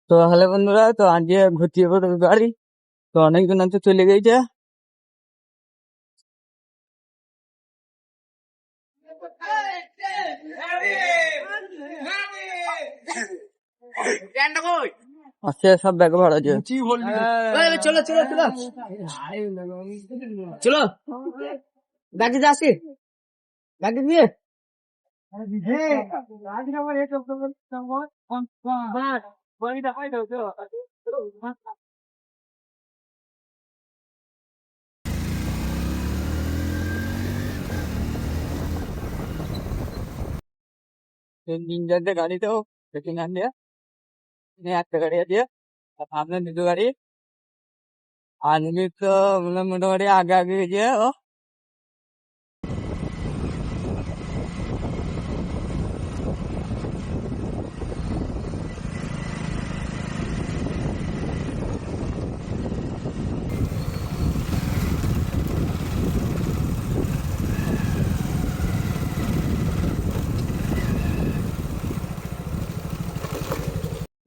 তো হ্যালো বন্ধুরা, তো আজকে ঘুরতে যাবো রবিবারই। তো অনেকজন আছে চলে গেছে। আজকে সব ব্যাগ ভরা আছে। চলো চলো চলো চলো ব্যাগে যাচ্ছি ব্যাগে দিয়ে তিন চারটে গাড়িতেও সেকেন্ড হ্যান্ড দিয়ে একটা গাড়ি আছে, আর সামনে দুটো গাড়ি। আজকে তো মোটামুটি আগে আগে গেছে ও।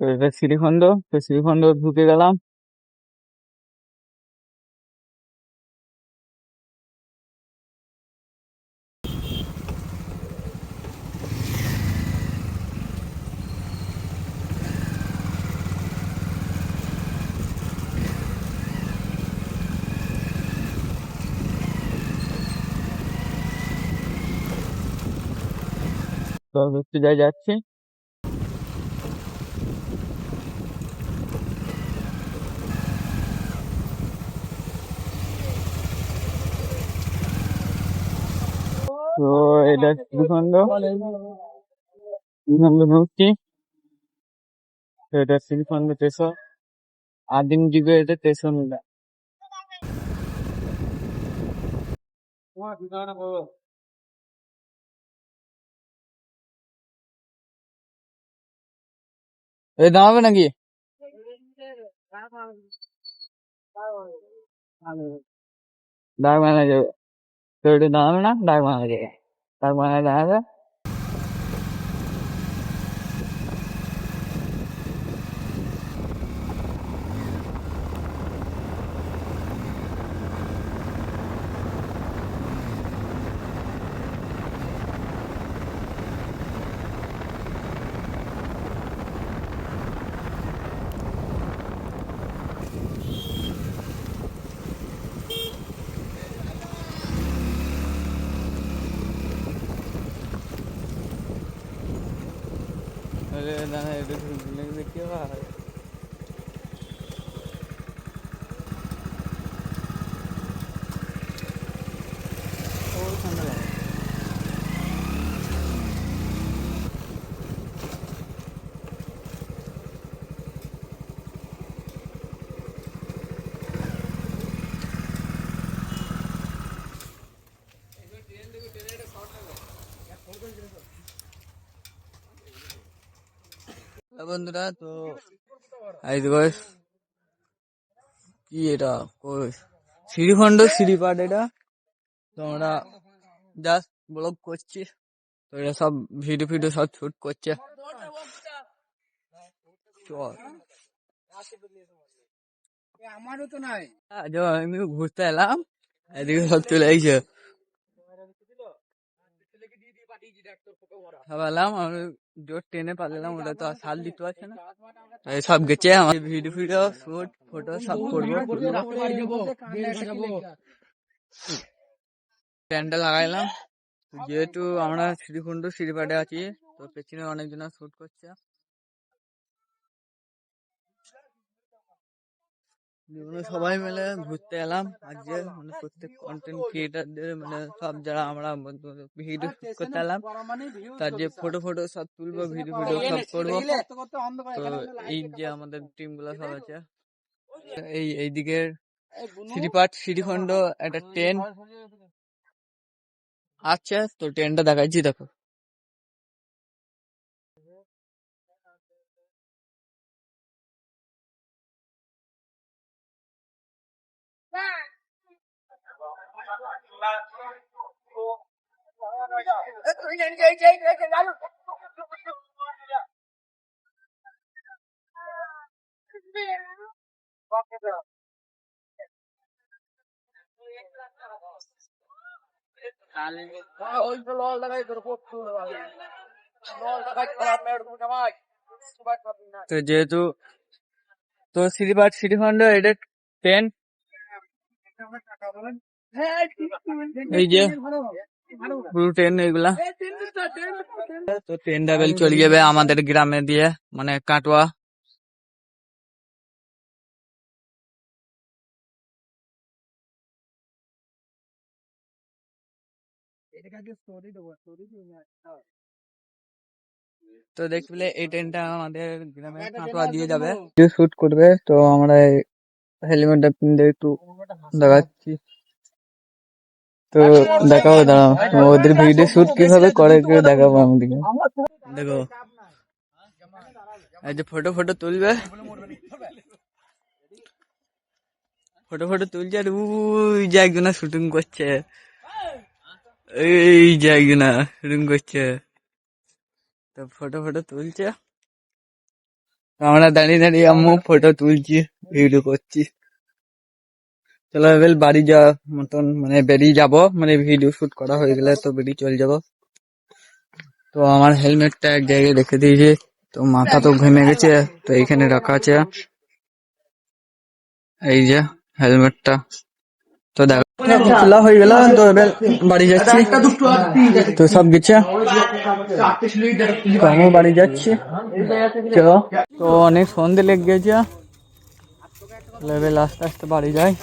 তো এটা শ্রীখণ্ড, তো শ্রীখণ্ড ঢুকে গেলাম। তো একটু যাচ্ছি। তো এটা শ্রীখণ্ড, শ্রীখণ্ড ঢুকছি। তো এটা শ্রীখণ্ড স্টেশন, আদিম যুগে এটা স্টেশন। এই দাঁড়াবে নাকি? ডাক বাংলা যাবে। তো এটা দাঁড়াবে না, ডাক বাংলা যাবে। ডাক বাংলা দাঁড়াবে। দাঁড়া, এটা দেখতে পাবে। বন্ধুরা, তো কি এটা শ্রীখণ্ড শ্রীপাঠ, এটা তো আমরা জাস্ট ব্লগ করছি। তো এটা সব ভিডিও ফিডিও সব শুট করছে। আমারও তো নাই আমি ঘুরতে এলাম, এদিকে সব চলে আইছে। সব এলাম, আমি জোর ট্রেনে পালাম, ওটা তো আর সাল দিতে পারছে না। সব গেছে আমার ভিডিও ফিডিও শুট ফটো সব করবো। প্যান্ডেল লাগাইলাম, যেহেতু আমরা শ্রীখণ্ড শ্রীপাঠে আছি, তো পেছনে অনেকজন শুট করছে। সবাই মিলে ঘুরতে এলাম আজকে, মানে প্রত্যেক কন্টেন্ট ক্রিয়েটারদের মানে সব যারা আমরা ভিডিও শুট করতে এলাম, তার যে ফটো ফটো সব তুলবো, ভিডিও ভিডিও সব করবো। তো এই যে আমাদের টিম গুলা সব আছে, এইদিকে শ্রীপাঠ শ্রীখণ্ড একটা ট্রেন আছে, তো ট্রেনটা দেখাচ্ছি দেখো। তো যেহেতু তো সিটি ফান্ড এটা 10 এই যে পুরো 10 এইগুলা তো 10 ডাবল চলে যাবে আমাদের গ্রামে দিয়ে মানে কাটোয়া। তো দেখলে এই ট্রেনটা আমাদের গ্রামে কাটোয়া দিয়ে যাবে, শুট করবে। তো আমরা হেলমেটটা পিনতে একটু দেখাচ্ছি। তো দেখাবো, দাঁড়াও, ওদের ভিডিও শুট কিভাবে করে দেখাবো আমাদেরকে। দেখো এই যে ফটো ফটো তুলবে, ফটো ফটো তুলছে। আর ওই যে একজনা শুটিং করছে, এই যে একজনা শুটিং করছে। তো ফটো ফটো তুলছে, আমরা দাঁড়িয়ে দাঁড়িয়ে আম্মু ফটো তুলছি, ভিডিও করছি। চলো এবার বাড়ি যাওয়া মতন মানে বেরিয়ে যাব, মানে ভিডিও শুট করা হয়ে গেলে তো বেরিয়ে চলে যাব। তো আমার হেলমেটটা এক জায়গায় রেখে দিয়েছি, তো মাথা তো ঘেমে গেছে, তো এইখানে রাখা আছে এই যে হেলমেটটা। তো দেখো খোলা হয়ে গেল, তো এবার বাড়ি যাচ্ছি। তো সব গেছে, তো আমিও বাড়ি যাচ্ছি। চলো, তো অনেক সন্ধে লেগে গেছে, এবার আস্তে আস্তে বাড়ি যাই।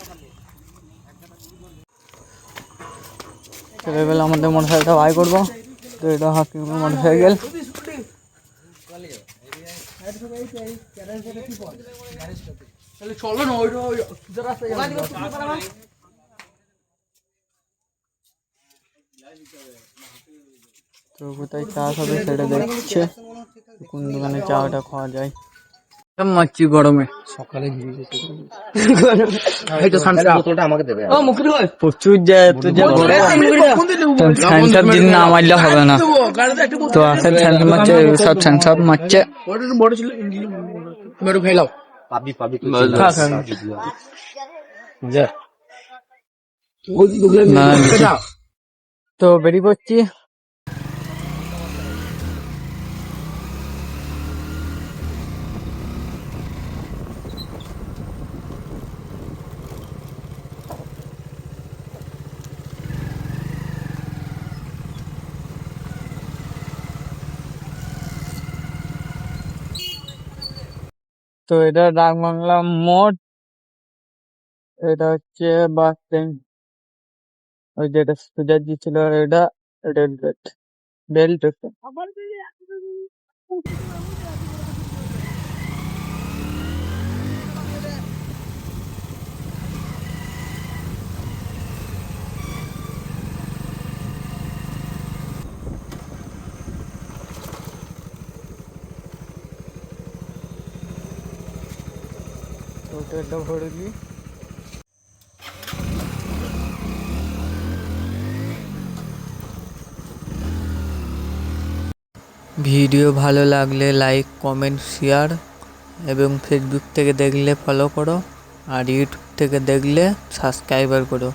চলো এবার আমাদের মোটর সাইকেলটা বাই করবো। তো এটা হাকিম মোটর সাইকেল। তো কোথায় চা খাবে সেটা দেখছে, কোন দোকানে চাটা খাওয়া যায়। মারছি গরমে, সকালে প্রচুর যায়, তো যে স্যান্সাপ যদি না মারলে হবে না। তো আসলে স্যান্সাপ মারছে, সব স্যান্সাপ মারছে। তো বেরিয়ে পড়ছি। তো এটা ডাকবাংলা মোড়, এটা হচ্ছে বাস স্ট্যান্ড, ওই যেটা সুজাজি ছিল এটা রেল গেট, রেল স্টেশন। তো ট্রেনটা ভরে দিই। ভিডিও ভালো লাগলে লাইক কমেন্ট শেয়ার, এবং ফেসবুক থেকে দেখলে ফলো করো, আর ইউটিউব থেকে দেখলে সাবস্ক্রাইবার করো।